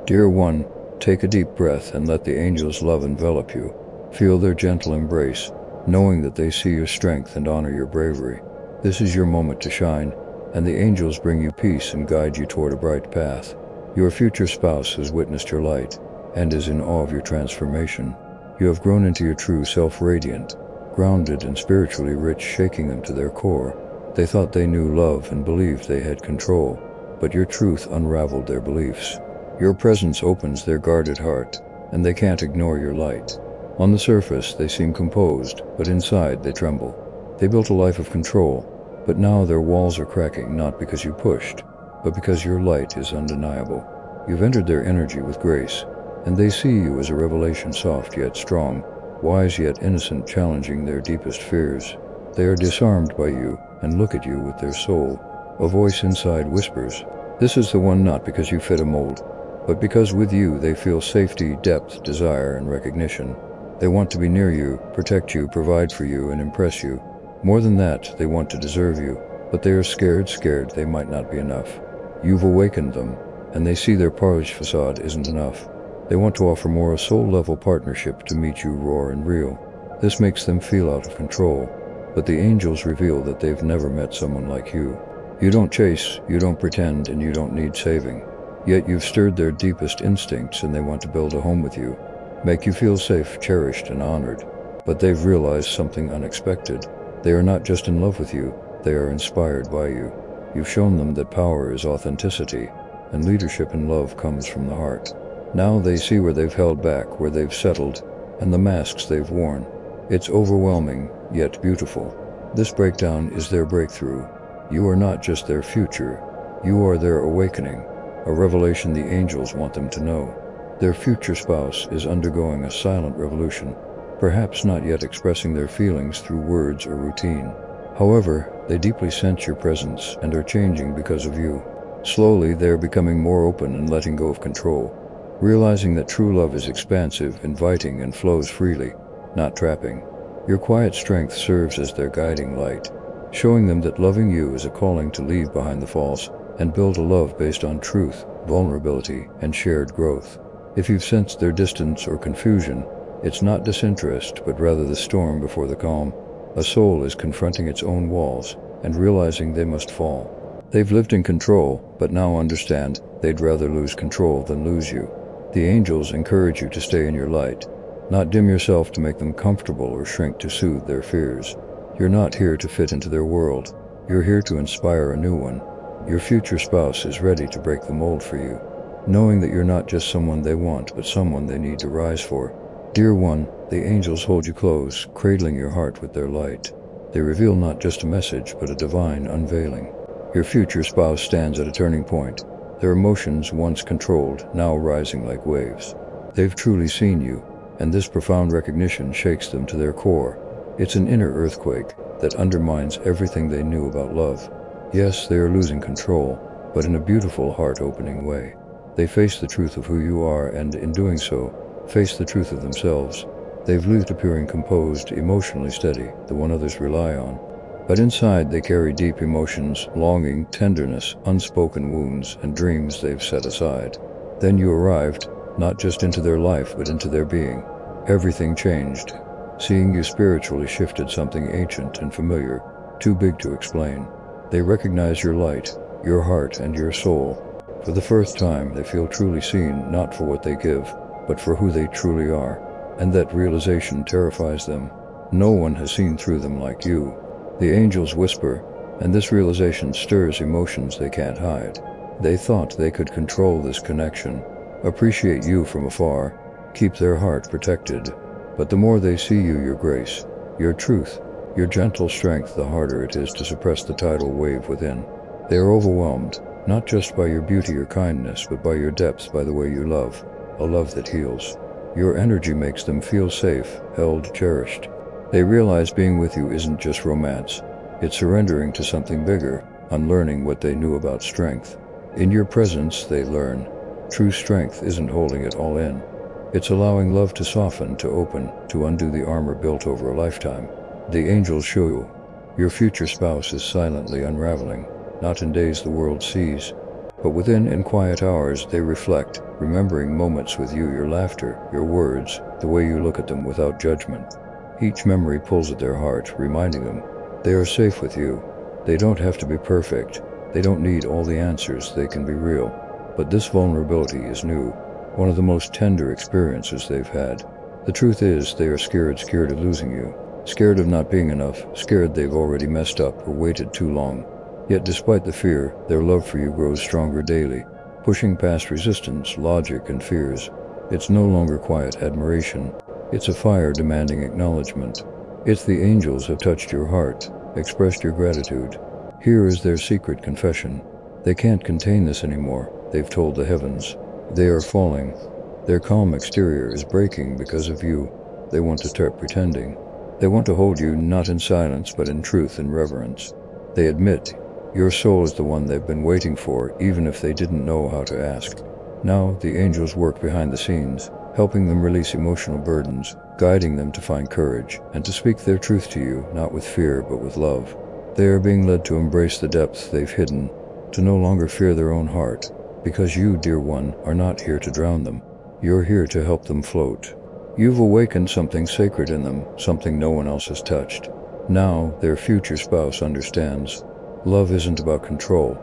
Dear one, take a deep breath and let the angels' love envelop you. Feel their gentle embrace, knowing that they see your strength and honor your bravery. This is your moment to shine, and the angels bring you peace and guide you toward a bright path. Your future spouse has witnessed your light and is in awe of your transformation. You have grown into your true self, radiant, grounded and spiritually rich, shaking them to their core. They thought they knew love and believed they had control, but your truth unraveled their beliefs. Your presence opens their guarded heart, and they can't ignore your light. On the surface, they seem composed, but inside they tremble. They built a life of control, but now their walls are cracking, not because you pushed, but because your light is undeniable. You've entered their energy with grace, and they see you as a revelation, soft yet strong, wise yet innocent, challenging their deepest fears. They are disarmed by you and look at you with their soul. A voice inside whispers, "This is the one," not because you fit a mold, but because with you they feel safety, depth, desire, and recognition. They want to be near you, protect you, provide for you, and impress you. More than that, they want to deserve you, but they are scared they might not be enough. You've awakened them, and they see their polished facade isn't enough. They want to offer more, a soul-level partnership to meet you raw and real. This makes them feel out of control, but the angels reveal that they've never met someone like you. You don't chase, you don't pretend, and you don't need saving. Yet you've stirred their deepest instincts, and they want to build a home with you, make you feel safe, cherished, and honored. But they've realized something unexpected. They are not just in love with you, they are inspired by you. You've shown them that power is authenticity, and leadership and love comes from the heart. Now they see where they've held back, where they've settled, and the masks they've worn. It's overwhelming, yet beautiful. This breakdown is their breakthrough. You are not just their future, you are their awakening, a revelation the angels want them to know. Their future spouse is undergoing a silent revolution, perhaps not yet expressing their feelings through words or routine. However, they deeply sense your presence and are changing because of you. Slowly, they are becoming more open and letting go of control, realizing that true love is expansive, inviting, and flows freely, not trapping. Your quiet strength serves as their guiding light, showing them that loving you is a calling to leave behind the false and build a love based on truth, vulnerability, and shared growth. If you've sensed their distance or confusion, it's not disinterest, but rather the storm before the calm. A soul is confronting its own walls and realizing they must fall. They've lived in control, but now understand they'd rather lose control than lose you. The angels encourage you to stay in your light, not dim yourself to make them comfortable or shrink to soothe their fears. You're not here to fit into their world. You're here to inspire a new one. Your future spouse is ready to break the mold for you, knowing that you're not just someone they want, but someone they need to rise for. Dear one, the angels hold you close, cradling your heart with their light. They reveal not just a message, but a divine unveiling. Your future spouse stands at a turning point, their emotions once controlled, now rising like waves. They've truly seen you, and this profound recognition shakes them to their core. It's an inner earthquake that undermines everything they knew about love. Yes, they are losing control, but in a beautiful, heart-opening way. They face the truth of who you are, and in doing so, face the truth of themselves. They've lived appearing composed, emotionally steady, the one others rely on. But inside they carry deep emotions, longing, tenderness, unspoken wounds, and dreams they've set aside. Then you arrived, not just into their life, but into their being. Everything changed. Seeing you spiritually shifted something ancient and familiar, too big to explain. They recognize your light, your heart, and your soul. For the first time, they feel truly seen, not for what they give, but for who they truly are. And that realization terrifies them. No one has seen through them like you. The angels whisper, and this realization stirs emotions they can't hide. They thought they could control this connection, appreciate you from afar, keep their heart protected. But the more they see you, your grace, your truth, your gentle strength, the harder it is to suppress the tidal wave within. They are overwhelmed, not just by your beauty or kindness, but by your depth, by the way you love, a love that heals. Your energy makes them feel safe, held, cherished. They realize being with you isn't just romance. It's surrendering to something bigger, unlearning what they knew about strength. In your presence, they learn. True strength isn't holding it all in. It's allowing love to soften, to open, to undo the armor built over a lifetime. The angels show you. Your future spouse is silently unraveling, not in days the world sees, But within, in quiet hours, they reflect, remembering moments with you, your laughter, your words, the way you look at them without judgment. Each memory pulls at their heart, reminding them they are safe with you. They don't have to be perfect. They don't need all the answers. They can be real. But this vulnerability is new, one of the most tender experiences they've had. The truth is, they are scared of losing you, scared of not being enough, scared they've already messed up or waited too long. Yet despite the fear, their love for you grows stronger daily, pushing past resistance, logic, and fears. It's no longer quiet admiration. It's a fire demanding acknowledgement. It's the angels have touched your heart, expressed your gratitude. Here is their secret confession. They can't contain this anymore, they've told the heavens. They are falling. Their calm exterior is breaking because of you. They want to start pretending. They want to hold you not in silence but in truth and reverence. They admit your soul is the one they've been waiting for, even if they didn't know how to ask. Now the angels work behind the scenes, helping them release emotional burdens, guiding them to find courage, and to speak their truth to you, not with fear but with love. They are being led to embrace the depths they've hidden, to no longer fear their own heart, because you, dear one, are not here to drown them. You're here to help them float. You've awakened something sacred in them, something no one else has touched. Now their future spouse understands. Love isn't about control.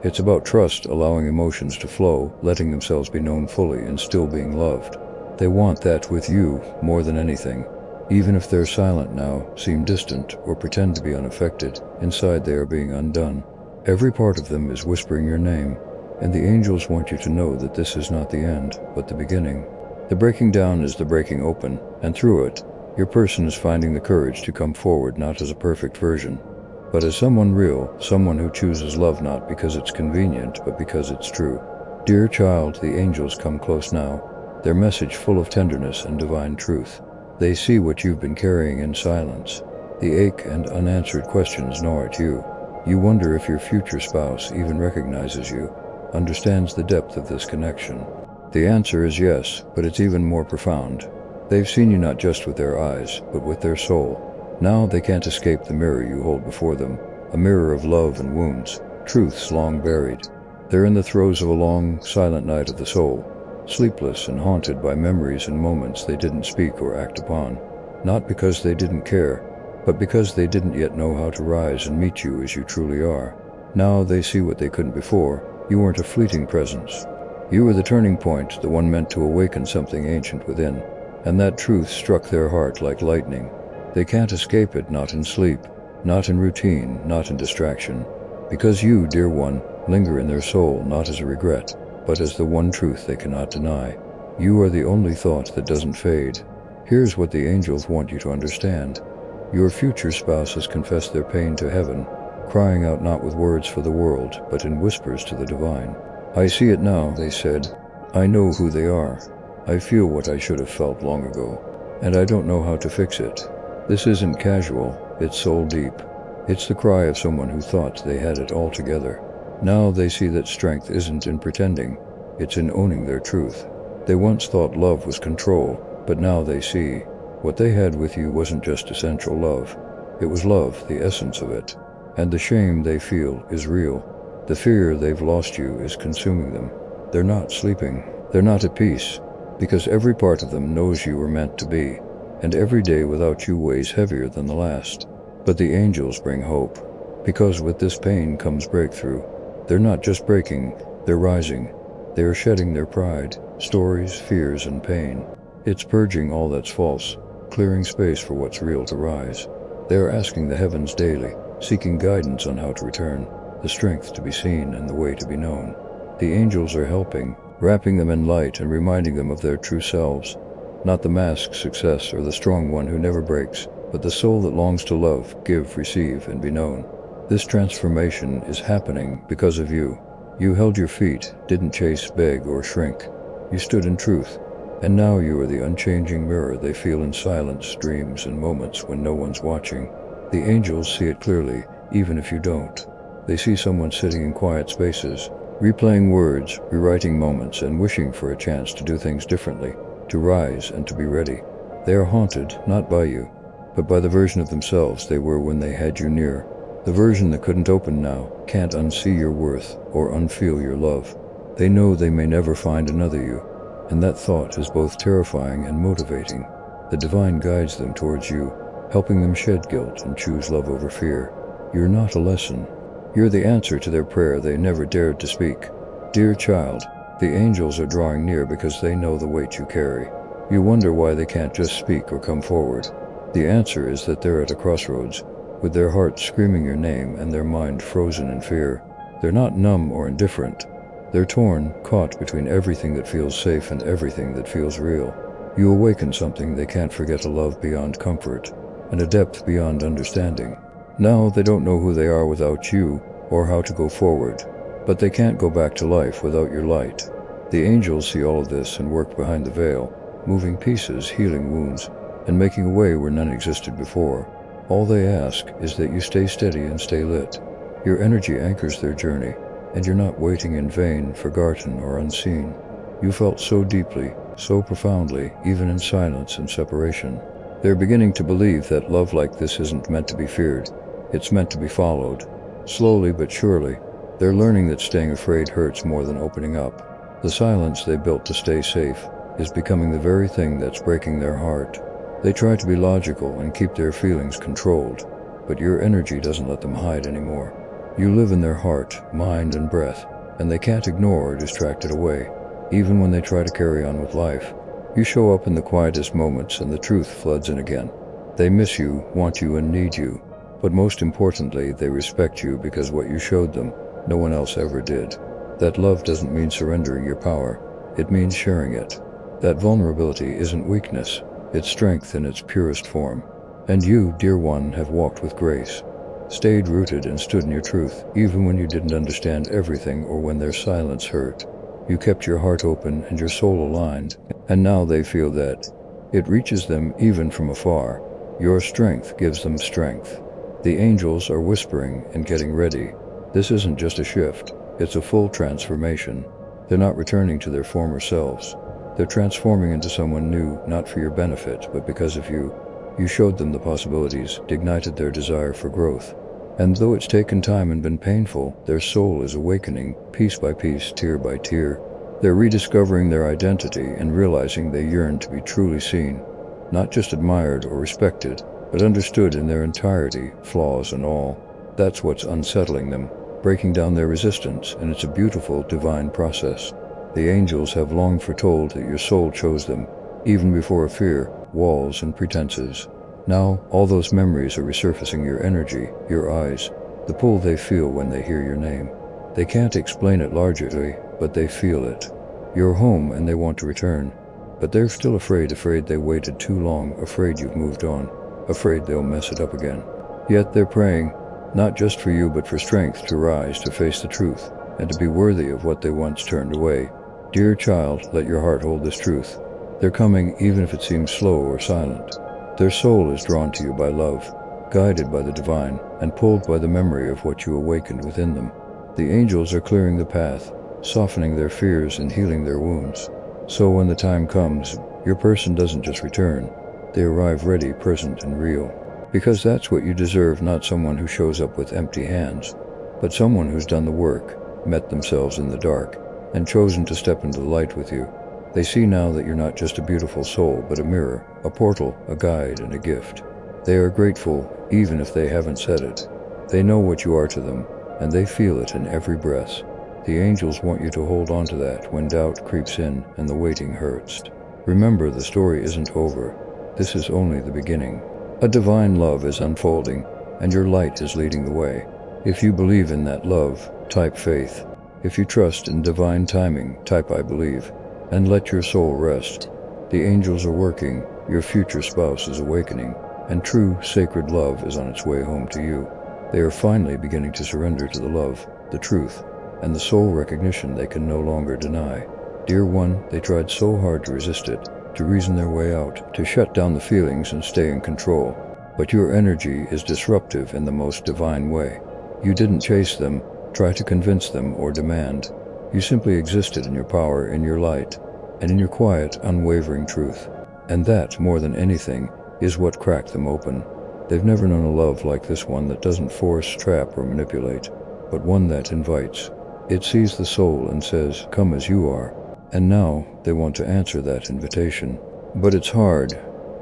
It's about trust, allowing emotions to flow, letting themselves be known fully, and still being loved. They want that with you more than anything. Even if they're silent now, seem distant, or pretend to be unaffected, inside they are being undone. Every part of them is whispering your name, and the angels want you to know that this is not the end, but the beginning. The breaking down is the breaking open, and through it, your person is finding the courage to come forward not as a perfect version, but as someone real, someone who chooses love not because it's convenient, but because it's true. Dear child, the angels come close now, their message full of tenderness and divine truth. They see what you've been carrying in silence. The ache and unanswered questions gnaw at you. You wonder if your future spouse even recognizes you, understands the depth of this connection. The answer is yes, but it's even more profound. They've seen you not just with their eyes, but with their soul. Now they can't escape the mirror you hold before them, a mirror of love and wounds, truths long buried. They're in the throes of a long, silent night of the soul, sleepless and haunted by memories and moments they didn't speak or act upon, not because they didn't care, but because they didn't yet know how to rise and meet you as you truly are. Now they see what they couldn't before. You weren't a fleeting presence. You were the turning point, the one meant to awaken something ancient within, and that truth struck their heart like lightning. They can't escape it, not in sleep, not in routine, not in distraction, because you, dear one, linger in their soul not as a regret, but as the one truth they cannot deny. You are the only thought that doesn't fade. Here's what the angels want you to understand. Your future spouse has confessed their pain to heaven, crying out not with words for the world, but in whispers to the divine. I see it now, they said. I know who they are. I feel what I should have felt long ago, and I don't know how to fix it. This isn't casual, it's soul deep. It's the cry of someone who thought they had it all together. Now they see that strength isn't in pretending, it's in owning their truth. They once thought love was control, but now they see what they had with you wasn't just essential love. It was love, the essence of it. And the shame they feel is real. The fear they've lost you is consuming them. They're not sleeping. They're not at peace, because every part of them knows you were meant to be, and every day without you weighs heavier than the last. But the angels bring hope, because with this pain comes breakthrough. They're not just breaking, they're rising. They are shedding their pride, stories, fears, and pain. It's purging all that's false, clearing space for what's real to rise. They are asking the heavens daily, seeking guidance on how to return, the strength to be seen and the way to be known. The angels are helping, wrapping them in light and reminding them of their true selves, not the masked success or the strong one who never breaks, but the soul that longs to love, give, receive, and be known. This transformation is happening because of you. You held your feet, didn't chase, beg, or shrink. You stood in truth, and now you are the unchanging mirror they feel in silence, dreams, and moments when no one's watching. The angels see it clearly, even if you don't. They see someone sitting in quiet spaces, replaying words, rewriting moments, and wishing for a chance to do things differently, to rise and to be ready. They are haunted, not by you, but by the version of themselves they were when they had you near. The version that couldn't open now can't unsee your worth or unfeel your love. They know they may never find another you, and that thought is both terrifying and motivating. The divine guides them towards you, helping them shed guilt and choose love over fear. You're not a lesson. You're the answer to their prayer they never dared to speak. Dear child, the angels are drawing near because they know the weight you carry. You wonder why they can't just speak or come forward. The answer is that they're at a crossroads, with their hearts screaming your name and their mind frozen in fear. They're not numb or indifferent. They're torn, caught between everything that feels safe and everything that feels real. You awaken something they can't forget, a love beyond comfort, and a depth beyond understanding. Now they don't know who they are without you, or how to go forward, but they can't go back to life without your light. The angels see all of this and work behind the veil, moving pieces, healing wounds, and making a way where none existed before. All they ask is that you stay steady and stay lit. Your energy anchors their journey, and you're not waiting in vain, forgotten or unseen. You felt so deeply, so profoundly, even in silence and separation. They're beginning to believe that love like this isn't meant to be feared. It's meant to be followed. Slowly but surely, they're learning that staying afraid hurts more than opening up. The silence they built to stay safe is becoming the very thing that's breaking their heart. They try to be logical and keep their feelings controlled, but your energy doesn't let them hide anymore. You live in their heart, mind, and breath, and they can't ignore or distract it away. Even when they try to carry on with life, you show up in the quietest moments and the truth floods in again. They miss you, want you, and need you, but most importantly, they respect you because what you showed them, no one else ever did. That love doesn't mean surrendering your power, it means sharing it. That vulnerability isn't weakness, it's strength in its purest form. And you, dear one, have walked with grace, stayed rooted and stood in your truth, even when you didn't understand everything or when their silence hurt. You kept your heart open and your soul aligned, and now they feel that. It reaches them even from afar. Your strength gives them strength. The angels are whispering and getting ready. This isn't just a shift, it's a full transformation. They're not returning to their former selves. They're transforming into someone new, not for your benefit, but because of you. You showed them the possibilities, ignited their desire for growth. And though it's taken time and been painful, their soul is awakening, piece by piece, tear by tear. They're rediscovering their identity and realizing they yearn to be truly seen, not just admired or respected, but understood in their entirety, flaws and all. That's what's unsettling them, breaking down their resistance, and it's a beautiful, divine process. The angels have long foretold that your soul chose them, even before fear, walls, and pretenses. Now, all those memories are resurfacing your energy, your eyes, the pull they feel when they hear your name. They can't explain it logically, but they feel it. You're home and they want to return, but they're still afraid they waited too long, afraid you've moved on, afraid they'll mess it up again. Yet they're praying, not just for you but for strength to rise, to face the truth, and to be worthy of what they once turned away. Dear child, let your heart hold this truth. They're coming even if it seems slow or silent. Their soul is drawn to you by love, guided by the divine, and pulled by the memory of what you awakened within them. The angels are clearing the path, softening their fears and healing their wounds. So when the time comes, your person doesn't just return, they arrive ready, present, and real. Because that's what you deserve, not someone who shows up with empty hands, but someone who's done the work, met themselves in the dark, and chosen to step into the light with you. They see now that you're not just a beautiful soul, but a mirror, a portal, a guide, and a gift. They are grateful, even if they haven't said it. They know what you are to them, and they feel it in every breath. The angels want you to hold on to that when doubt creeps in and the waiting hurts. Remember, the story isn't over. This is only the beginning. A divine love is unfolding, and your light is leading the way. If you believe in that love, type faith. If you trust in divine timing, type I believe. And let your soul rest. The angels are working, your future spouse is awakening, and true, sacred love is on its way home to you. They are finally beginning to surrender to the love, the truth, and the soul recognition they can no longer deny. Dear one, they tried so hard to resist it, to reason their way out, to shut down the feelings and stay in control. But your energy is disruptive in the most divine way. You didn't chase them, try to convince them, or demand. You simply existed in your power, in your light, and in your quiet, unwavering truth. And that, more than anything, is what cracked them open. They've never known a love like this one that doesn't force, trap, or manipulate, but one that invites. It sees the soul and says, "Come as you are." And now they want to answer that invitation. But it's hard.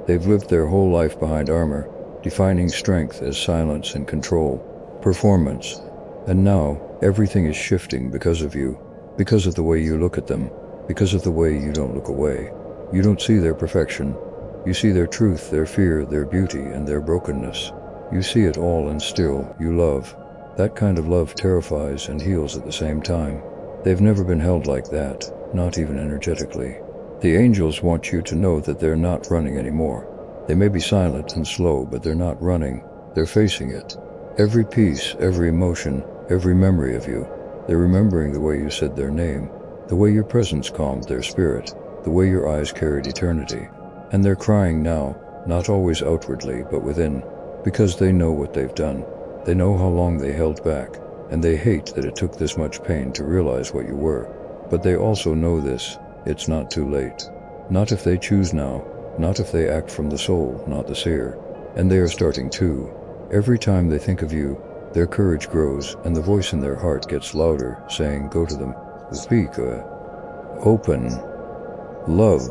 They've lived their whole life behind armor, defining strength as silence and control, performance. And now everything is shifting because of you, because of the way you look at them, because of the way you don't look away. You don't see their perfection. You see their truth, their fear, their beauty, and their brokenness. You see it all, and still you love. That kind of love terrifies and heals at the same time. They've never been held like that, not even energetically. The angels want you to know that they're not running anymore. They may be silent and slow, but they're not running. They're facing it. Every piece, every emotion, every memory of you. They're remembering the way you said their name, the way your presence calmed their spirit, the way your eyes carried eternity. And they're crying now, not always outwardly, but within, because they know what they've done. They know how long they held back, and they hate that it took this much pain to realize what you were. But they also know this: it's not too late. Not if they choose now, not if they act from the soul, not the seer. And they are starting too. Every time they think of you, their courage grows, and the voice in their heart gets louder, saying, "Go to them. Speak. Open. Love."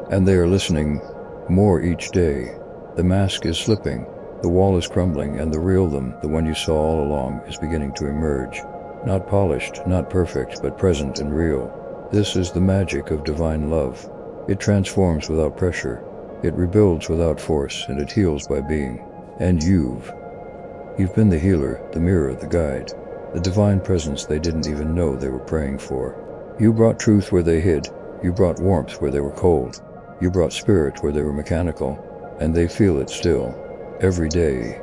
And they are listening more each day. The mask is slipping, the wall is crumbling, and the real them, the one you saw all along, is beginning to emerge. Not polished, not perfect, but present and real. This is the magic of divine love. It transforms without pressure. It rebuilds without force, and it heals by being. And you've been the healer, the mirror, the guide, the divine presence they didn't even know they were praying for. You brought truth where they hid. You brought warmth where they were cold. You brought spirit where they were mechanical, and they feel it still, every day.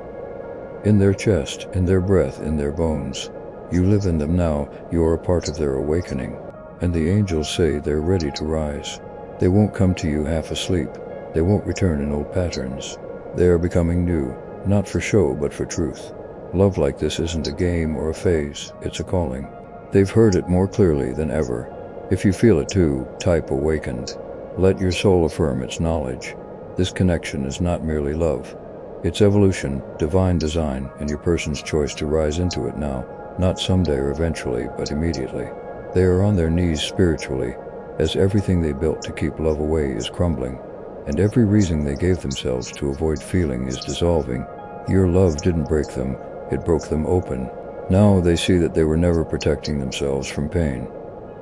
In their chest, in their breath, in their bones. You live in them now. You are a part of their awakening. And the angels say they're ready to rise. They won't come to you half asleep. They won't return in old patterns. They are becoming new, not for show but for truth. Love like this isn't a game or a phase, it's a calling. They've heard it more clearly than ever. If you feel it too, type "awakened." Let your soul affirm its knowledge. This connection is not merely love. It's evolution, divine design, and your person's choice to rise into it now, not someday or eventually, but immediately. They are on their knees spiritually, as everything they built to keep love away is crumbling, and every reason they gave themselves to avoid feeling is dissolving. Your love didn't break them, it broke them open. Now they see that they were never protecting themselves from pain.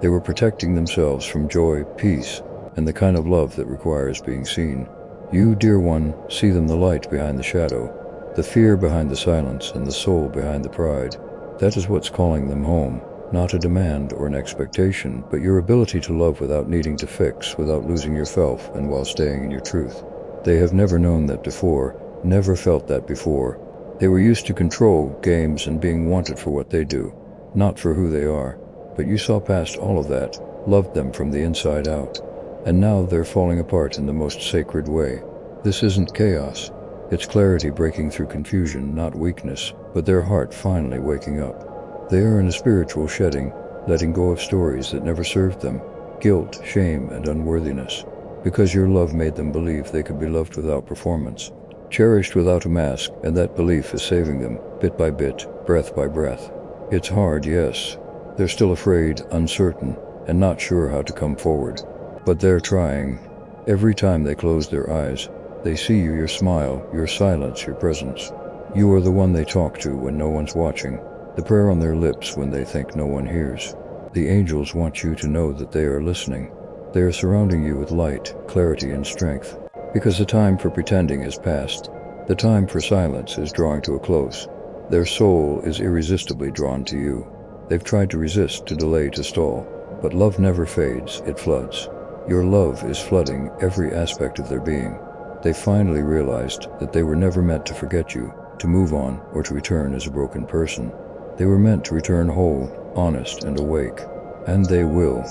They were protecting themselves from joy, peace, and the kind of love that requires being seen. You, dear one, see them the light behind the shadow, the fear behind the silence, and the soul behind the pride. That is what's calling them home, not a demand or an expectation, but your ability to love without needing to fix, without losing yourself, and while staying in your truth. They have never known that before, never felt that before. They were used to control, games, and being wanted for what they do, not for who they are. But you saw past all of that, loved them from the inside out. And now they're falling apart in the most sacred way. This isn't chaos. It's clarity breaking through confusion, not weakness, but their heart finally waking up. They are in a spiritual shedding, letting go of stories that never served them, guilt, shame, and unworthiness, because your love made them believe they could be loved without performance, cherished without a mask, and that belief is saving them, bit by bit, breath by breath. It's hard, yes. They're still afraid, uncertain, and not sure how to come forward. But they're trying. Every time they close their eyes, they see you, your smile, your silence, your presence. You are the one they talk to when no one's watching, the prayer on their lips when they think no one hears. The angels want you to know that they are listening. They are surrounding you with light, clarity, and strength, because the time for pretending is past. The time for silence is drawing to a close. Their soul is irresistibly drawn to you. They've tried to resist, to delay, to stall, but love never fades, it floods. Your love is flooding every aspect of their being. They finally realized that they were never meant to forget you, to move on, or to return as a broken person. They were meant to return whole, honest, and awake. And they will.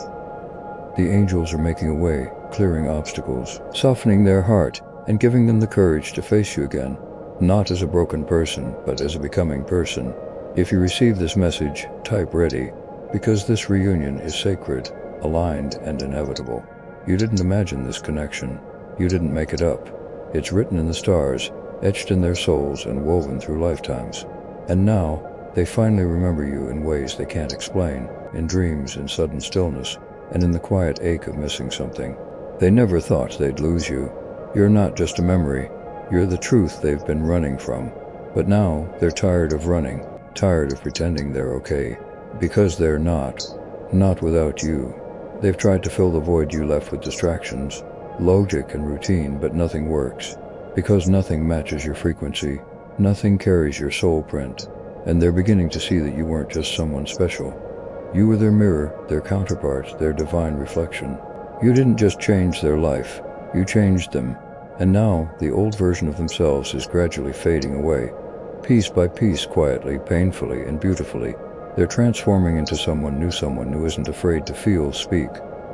The angels are making a way, clearing obstacles, softening their heart, and giving them the courage to face you again, not as a broken person, but as a becoming person. If you receive this message, type "ready," because this reunion is sacred, aligned, and inevitable. You didn't imagine this connection. You didn't make it up. It's written in the stars, etched in their souls and woven through lifetimes. And now, they finally remember you in ways they can't explain, in dreams, in sudden stillness, and in the quiet ache of missing something. They never thought they'd lose you. You're not just a memory, you're the truth they've been running from. But now, they're tired of running, tired of pretending they're okay. Because they're not without you. They've tried to fill the void you left with distractions, logic and routine, but nothing works. Because nothing matches your frequency, nothing carries your soul print, and they're beginning to see that you weren't just someone special. You were their mirror, their counterpart, their divine reflection. You didn't just change their life, you changed them. And now, the old version of themselves is gradually fading away. Piece by piece, quietly, painfully, and beautifully, they're transforming into someone who isn't afraid to feel, speak,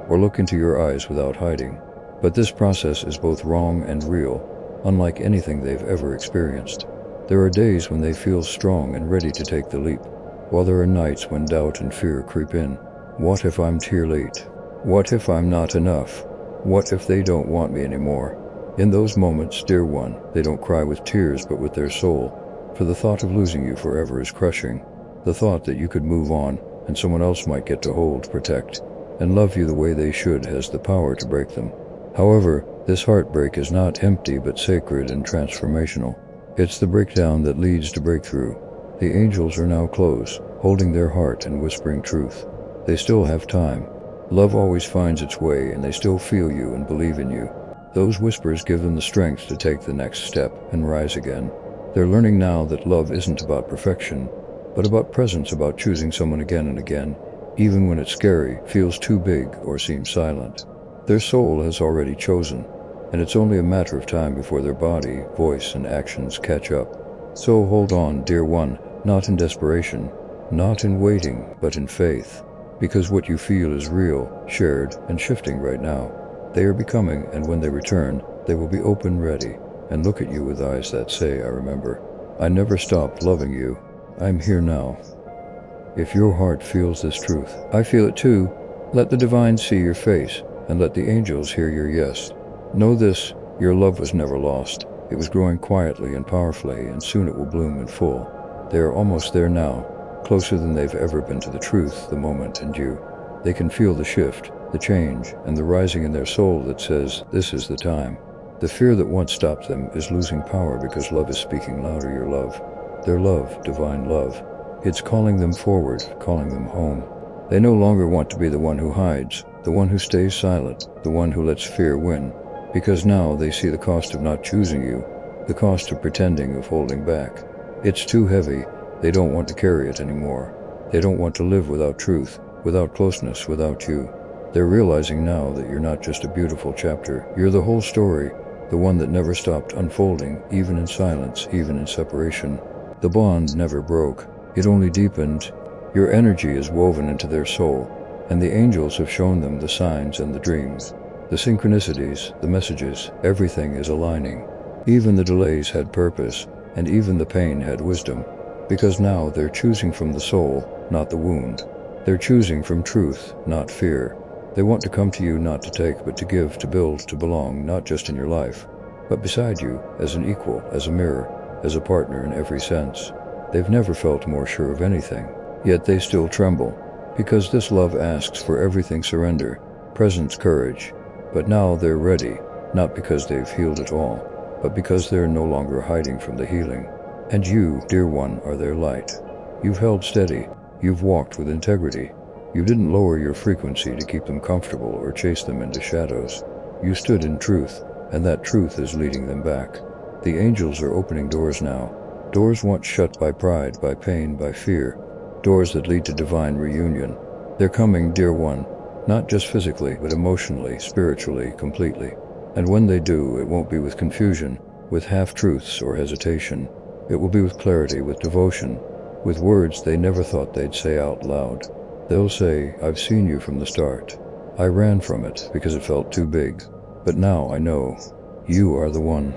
or look into your eyes without hiding. But this process is both wrong and real, unlike anything they've ever experienced. There are days when they feel strong and ready to take the leap, while there are nights when doubt and fear creep in. What if I'm too late? What if I'm not enough? What if they don't want me anymore? In those moments, dear one, they don't cry with tears but with their soul, for the thought of losing you forever is crushing. The thought that you could move on, and someone else might get to hold, protect, and love you the way they should has the power to break them. However, this heartbreak is not empty but sacred and transformational. It's the breakdown that leads to breakthrough. The angels are now close, holding their heart and whispering truth. They still have time. Love always finds its way, and they still feel you and believe in you. Those whispers give them the strength to take the next step and rise again. They're learning now that love isn't about perfection, but about presence, about choosing someone again and again, even when it's scary, feels too big, or seems silent. Their soul has already chosen, and it's only a matter of time before their body, voice, and actions catch up. So hold on, dear one, not in desperation, not in waiting, but in faith, because what you feel is real, shared, and shifting right now. They are becoming, and when they return, they will be open, ready, and look at you with eyes that say, I remember. I never stopped loving you. I'm here now. If your heart feels this truth, I feel it too. Let the divine see your face, and let the angels hear your yes. Know this, your love was never lost. It was growing quietly and powerfully, and soon it will bloom in full. They are almost there now, closer than they've ever been to the truth, the moment, and you. They can feel the shift, the change, and the rising in their soul that says, this is the time. The fear that once stopped them is losing power because love is speaking louder, your love. Their love, divine love. It's calling them forward, calling them home. They no longer want to be the one who hides, the one who stays silent, the one who lets fear win. Because now they see the cost of not choosing you, the cost of pretending, of holding back. It's too heavy. They don't want to carry it anymore. They don't want to live without truth, without closeness, without you. They're realizing now that you're not just a beautiful chapter. You're the whole story, the one that never stopped unfolding, even in silence, even in separation. The bond never broke. It only deepened. Your energy is woven into their soul, and the angels have shown them the signs and the dreams. The synchronicities, the messages, everything is aligning. Even the delays had purpose, and even the pain had wisdom. Because now they're choosing from the soul, not the wound. They're choosing from truth, not fear. They want to come to you not to take, but to give, to build, to belong, not just in your life, but beside you, as an equal, as a mirror, as a partner in every sense. They've never felt more sure of anything, yet they still tremble, because this love asks for everything: surrender, presence, courage. But now they're ready, not because they've healed it all, but because they're no longer hiding from the healing. And you, dear one, are their light. You've held steady, you've walked with integrity. You didn't lower your frequency to keep them comfortable or chase them into shadows. You stood in truth, and that truth is leading them back. The angels are opening doors now, doors once shut by pride, by pain, by fear, doors that lead to divine reunion. They're coming, dear one, not just physically, but emotionally, spiritually, completely. And when they do, it won't be with confusion, with half-truths or hesitation. It will be with clarity, with devotion, with words they never thought they'd say out loud. They'll say, I've seen you from the start. I ran from it because it felt too big. But now I know. You are the one.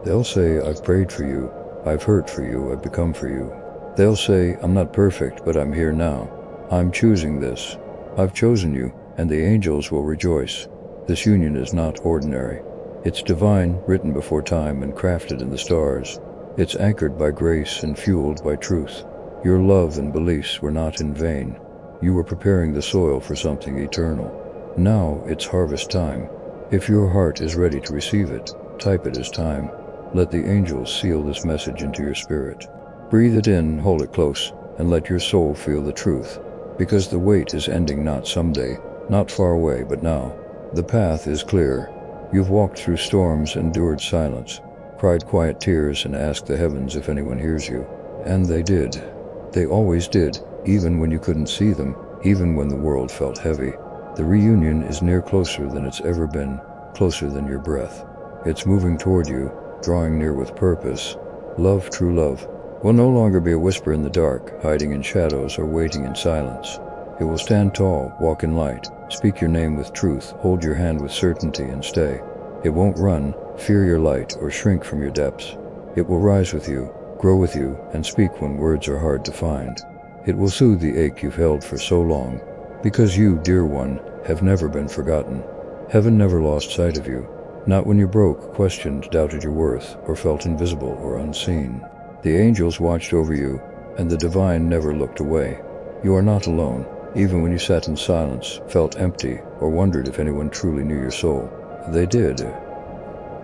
They'll say, I've prayed for you. I've hurt for you. I've become for you. They'll say, I'm not perfect, but I'm here now. I'm choosing this. I've chosen you, and the angels will rejoice. This union is not ordinary. It's divine, written before time and crafted in the stars. It's anchored by grace and fueled by truth. Your love and beliefs were not in vain. You were preparing the soil for something eternal. Now it's harvest time. If your heart is ready to receive it, type it as time. Let the angels seal this message into your spirit. Breathe it in, hold it close, and let your soul feel the truth. Because the wait is ending, not someday, not far away, but now. The path is clear. You've walked through storms, endured silence, cried quiet tears, and asked the heavens if anyone hears you. And they did. They always did, even when you couldn't see them, even when the world felt heavy. The reunion is near, closer than it's ever been, closer than your breath. It's moving toward you, drawing near with purpose. Love, true love, will no longer be a whisper in the dark, hiding in shadows or waiting in silence. It will stand tall, walk in light, speak your name with truth, hold your hand with certainty, and stay. It won't run, fear your light, or shrink from your depths. It will rise with you, grow with you, and speak when words are hard to find. It will soothe the ache you've held for so long, because you, dear one, have never been forgotten. Heaven never lost sight of you, not when you broke, questioned, doubted your worth, or felt invisible or unseen. The angels watched over you, and the divine never looked away. You are not alone, even when you sat in silence, felt empty, or wondered if anyone truly knew your soul. They did.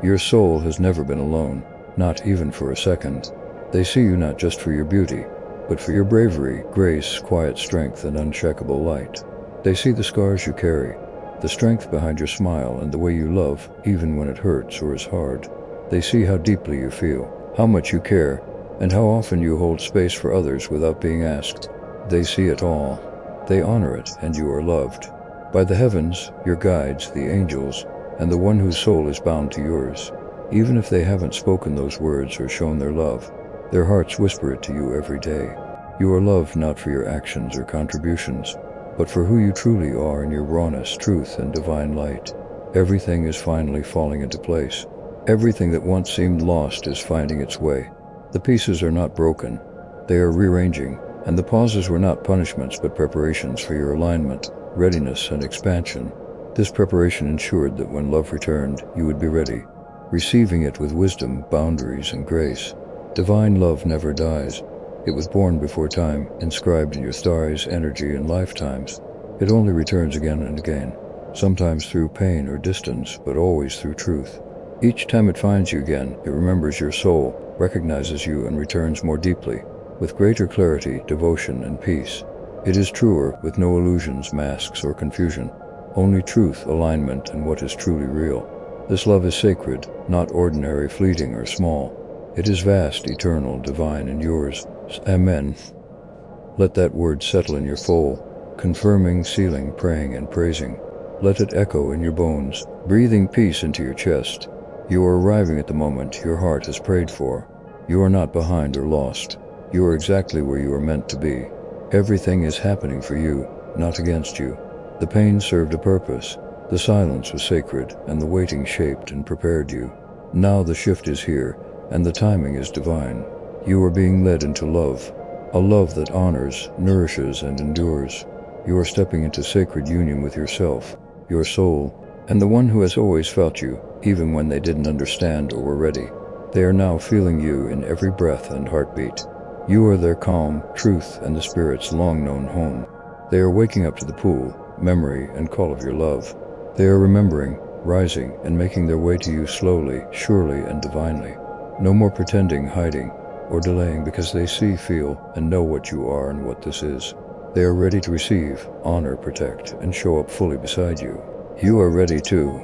Your soul has never been alone, not even for a second. They see you not just for your beauty, but for your bravery, grace, quiet strength, and unshakable light. They see the scars you carry, the strength behind your smile, and the way you love, even when it hurts or is hard. They see how deeply you feel, how much you care, and how often you hold space for others without being asked. They see it all. They honor it, and you are loved. By the heavens, your guides, the angels, and the one whose soul is bound to yours. Even if they haven't spoken those words or shown their love, their hearts whisper it to you every day. You are loved not for your actions or contributions, but for who you truly are in your rawness, truth, and divine light. Everything is finally falling into place. Everything that once seemed lost is finding its way. The pieces are not broken. They are rearranging, and the pauses were not punishments but preparations for your alignment, readiness, and expansion. This preparation ensured that when love returned, you would be ready, receiving it with wisdom, boundaries, and grace. Divine love never dies. It was born before time, inscribed in your stars, energy, and lifetimes. It only returns again and again, sometimes through pain or distance, but always through truth. Each time it finds you again, it remembers your soul, recognizes you, and returns more deeply, with greater clarity, devotion, and peace. It is truer, with no illusions, masks, or confusion. Only truth, alignment, and what is truly real. This love is sacred, not ordinary, fleeting, or small. It is vast, eternal, divine, and yours. Amen. Let that word settle in your soul, confirming, sealing, praying, and praising. Let it echo in your bones, breathing peace into your chest. You are arriving at the moment your heart has prayed for. You are not behind or lost. You are exactly where you are meant to be. Everything is happening for you, not against you. The pain served a purpose. The silence was sacred, and the waiting shaped and prepared you. Now the shift is here, and the timing is divine. You are being led into love, a love that honors, nourishes, and endures. You are stepping into sacred union with yourself, your soul, and the one who has always felt you, even when they didn't understand or were ready. They are now feeling you in every breath and heartbeat. You are their calm, truth, and the spirit's long-known home. They are waking up to the pool, memory, and call of your love. They are remembering, rising, and making their way to you slowly, surely, and divinely. No more pretending, hiding, or delaying, because they see, feel, and know what you are and what this is. They are ready to receive, honor, protect, and show up fully beside you. You are ready too.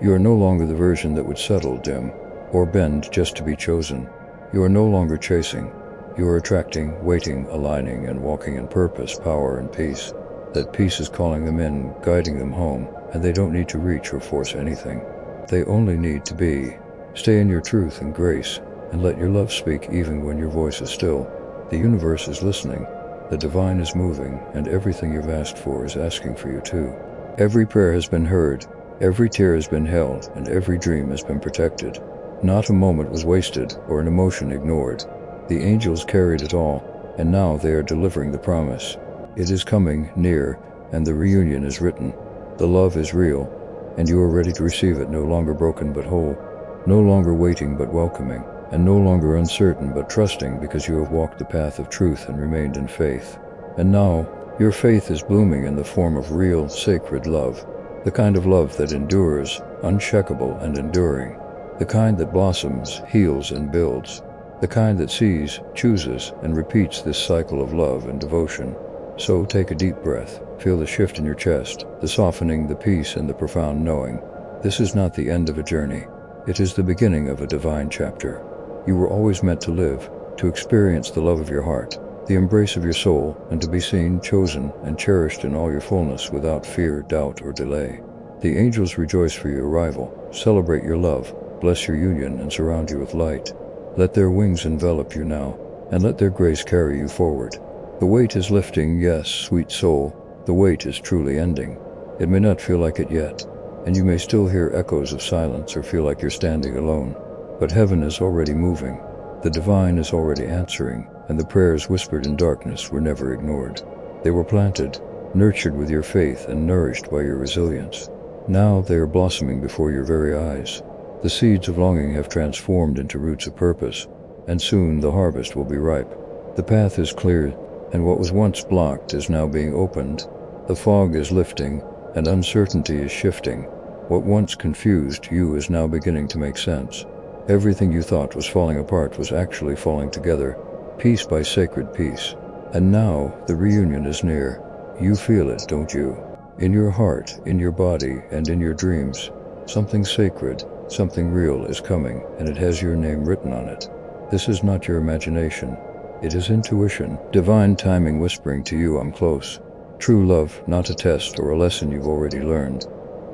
You are no longer the version that would settle, dim, or bend just to be chosen. You are no longer chasing. You are attracting, waiting, aligning, and walking in purpose, power, and peace. That peace is calling them in, guiding them home, and they don't need to reach or force anything. They only need to be. Stay in your truth and grace, and let your love speak even when your voice is still. The universe is listening, the divine is moving, and everything you've asked for is asking for you too. Every prayer has been heard, every tear has been held, and every dream has been protected. Not a moment was wasted or an emotion ignored. The angels carried it all, and now they are delivering the promise. It is coming, near, and the reunion is written. The love is real. and you are ready to receive it, no longer broken but whole, no longer waiting but welcoming, and no longer uncertain but trusting, because you have walked the path of truth and remained in faith. And now, your faith is blooming in the form of real, sacred love, the kind of love that endures, unshakable and enduring, the kind that blossoms, heals, and builds, the kind that sees, chooses, and repeats this cycle of love and devotion. So take a deep breath, feel the shift in your chest, the softening, the peace, and the profound knowing. This is not the end of a journey. It is the beginning of a divine chapter. You were always meant to live, to experience the love of your heart, the embrace of your soul, and to be seen, chosen, and cherished in all your fullness without fear, doubt, or delay. The angels rejoice for your arrival, celebrate your love, bless your union, and surround you with light. Let their wings envelop you now, and let their grace carry you forward. The weight is lifting, yes, sweet soul, the weight is truly ending. It may not feel like it yet, and you may still hear echoes of silence or feel like you're standing alone. But heaven is already moving, the divine is already answering, and the prayers whispered in darkness were never ignored. They were planted, nurtured with your faith, and nourished by your resilience. Now they are blossoming before your very eyes. The seeds of longing have transformed into roots of purpose, and soon the harvest will be ripe. The path is clear, and what was once blocked is now being opened. The fog is lifting, and uncertainty is shifting. What once confused you is now beginning to make sense. Everything you thought was falling apart was actually falling together, piece by sacred piece. And now the reunion is near. You feel it, don't you? In your heart, in your body, and in your dreams. Something sacred, something real is coming, and it has your name written on it. This is not your imagination. It is intuition, divine timing whispering to you, I'm close. True love, not a test or a lesson you've already learned,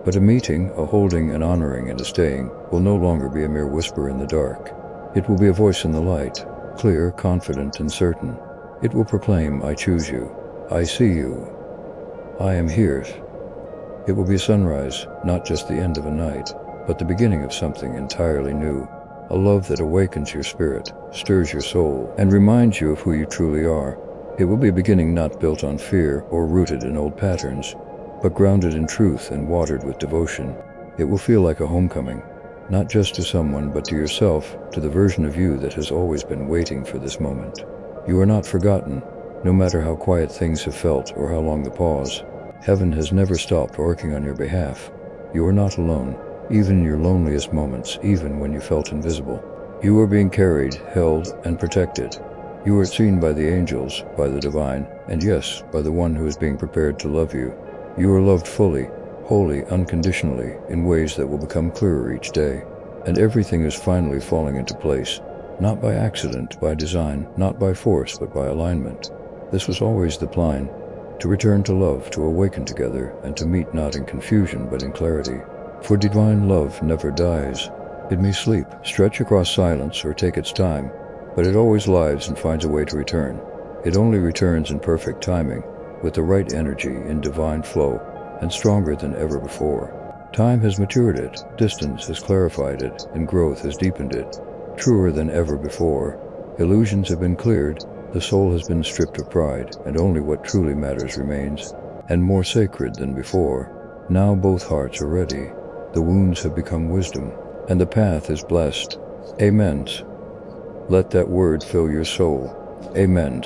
but a meeting, a holding, an honoring, and a staying, will no longer be a mere whisper in the dark. It will be a voice in the light, clear, confident, and certain. It will proclaim, I choose you, I see you, I am here. It will be a sunrise, not just the end of a night, but the beginning of something entirely new. A love that awakens your spirit, stirs your soul, and reminds you of who you truly are. It will be a beginning not built on fear or rooted in old patterns, but grounded in truth and watered with devotion. It will feel like a homecoming, not just to someone but to yourself, to the version of you that has always been waiting for this moment. You are not forgotten, no matter how quiet things have felt or how long the pause. Heaven has never stopped working on your behalf. You are not alone, even in your loneliest moments, even when you felt invisible. You are being carried, held, and protected. You are seen by the angels, by the divine, and yes, by the one who is being prepared to love you. You are loved fully, wholly, unconditionally, in ways that will become clearer each day. And everything is finally falling into place, not by accident, by design, not by force, but by alignment. This was always the plan, to return to love, to awaken together, and to meet not in confusion but in clarity. For divine love never dies. It may sleep, stretch across silence, or take its time, but it always lives and finds a way to return. It only returns in perfect timing, with the right energy, in divine flow, and stronger than ever before. Time has matured it, distance has clarified it, and growth has deepened it. Truer than ever before. Illusions have been cleared, the soul has been stripped of pride, and only what truly matters remains, and more sacred than before. Now both hearts are ready. The wounds have become wisdom, and the path is blessed. Amen. Let that word fill your soul. Amen.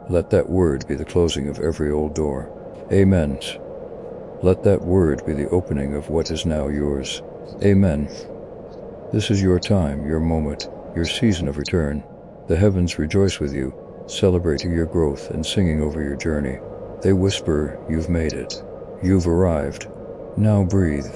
Let that word be the closing of every old door. Amen. Let that word be the opening of what is now yours. Amen. This is your time, your moment, your season of return. The heavens rejoice with you, celebrating your growth and singing over your journey. They whisper, you've made it. You've arrived. Now breathe.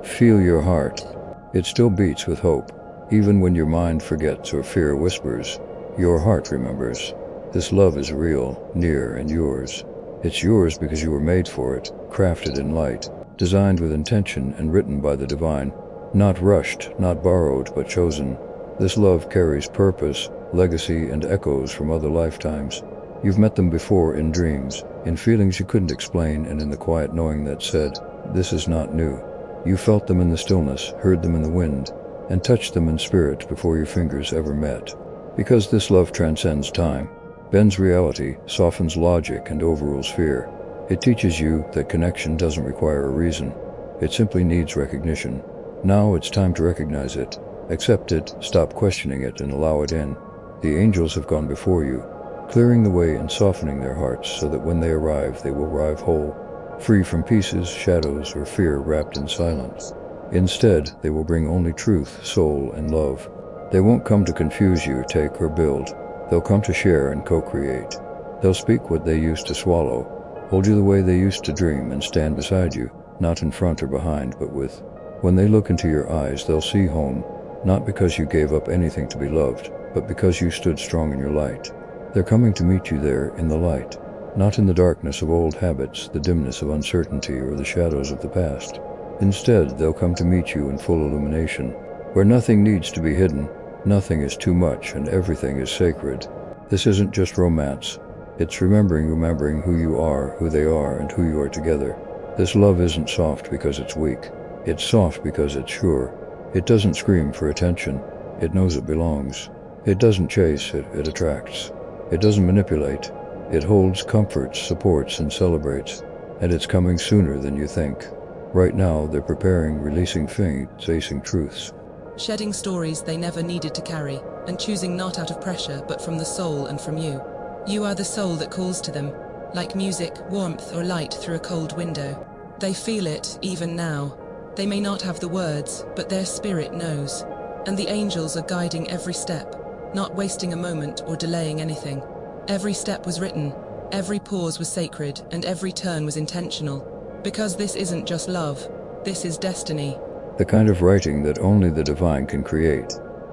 Feel your heart. It still beats with hope. Even when your mind forgets or fear whispers, your heart remembers. This love is real, near, and yours. It's yours because you were made for it, crafted in light, designed with intention, and written by the divine. Not rushed, not borrowed, but chosen. This love carries purpose, legacy, and echoes from other lifetimes. You've met them before in dreams, in feelings you couldn't explain, and in the quiet knowing that said, this is not new. You felt them in the stillness, heard them in the wind, and touched them in spirit before your fingers ever met. Because this love transcends time, bends reality, softens logic, and overrules fear. It teaches you that connection doesn't require a reason. It simply needs recognition. Now it's time to recognize it. Accept it, stop questioning it, and allow it in. The angels have gone before you, clearing the way and softening their hearts so that when they arrive will arrive whole, free from pieces, shadows, or fear wrapped in silence. Instead, they will bring only truth, soul, and love. They won't come to confuse you, take, or build. They'll come to share and co-create. They'll speak what they used to swallow, hold you the way they used to dream, and stand beside you, not in front or behind, but with. When they look into your eyes, they'll see home, not because you gave up anything to be loved, but because you stood strong in your light. They're coming to meet you there in the light, not in the darkness of old habits, the dimness of uncertainty, or the shadows of the past. Instead, they'll come to meet you in full illumination, where nothing needs to be hidden, nothing is too much, and everything is sacred. This isn't just romance. It's remembering who you are, who they are, and who you are together. This love isn't soft because it's weak. It's soft because it's sure. It doesn't scream for attention. It knows it belongs. It doesn't chase, it attracts. It doesn't manipulate. It holds, comforts, supports, and celebrates. And it's coming sooner than you think. Right now, they're preparing, releasing facing truths. Shedding stories they never needed to carry, and choosing not out of pressure but from the soul and from you. You are the soul that calls to them, like music, warmth, or light through a cold window. They feel it, even now. They may not have the words, but their spirit knows. And the angels are guiding every step, not wasting a moment or delaying anything. Every step was written, every pause was sacred, and every turn was intentional. Because this isn't just love, this is destiny. The kind of writing that only the divine can create.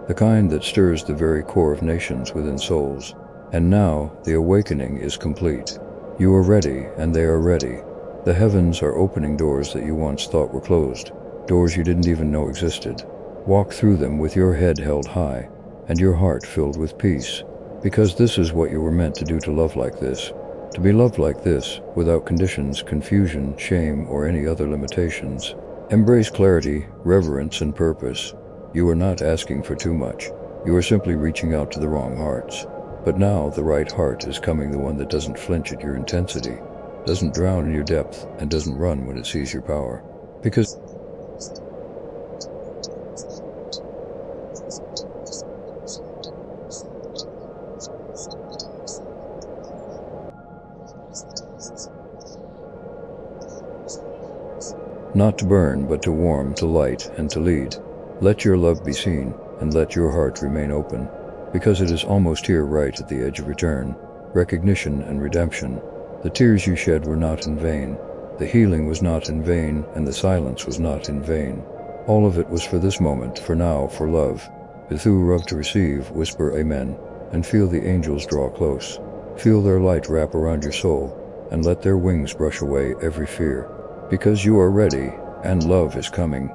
The kind that stirs the very core of nations within souls. And now, the awakening is complete. You are ready, and they are ready. The heavens are opening doors that you once thought were closed, doors you didn't even know existed. Walk through them with your head held high, and your heart filled with peace. Because this is what you were meant to do, to love like this. To be loved like this, without conditions, confusion, shame, or any other limitations. Embrace clarity, reverence, and purpose. You are not asking for too much. You are simply reaching out to the wrong hearts. But now the right heart is coming, the one that doesn't flinch at your intensity, doesn't drown in your depth, and doesn't run when it sees your power. Because not to burn, but to warm, to light, and to lead. Let your love be seen, and let your heart remain open. Because it is almost here, right at the edge of return, recognition, and redemption. The tears you shed were not in vain. The healing was not in vain, and the silence was not in vain. All of it was for this moment, for now, for love. Bethu love to receive, whisper amen, and feel the angels draw close. Feel their light wrap around your soul, and let their wings brush away every fear. Because you are ready, and love is coming.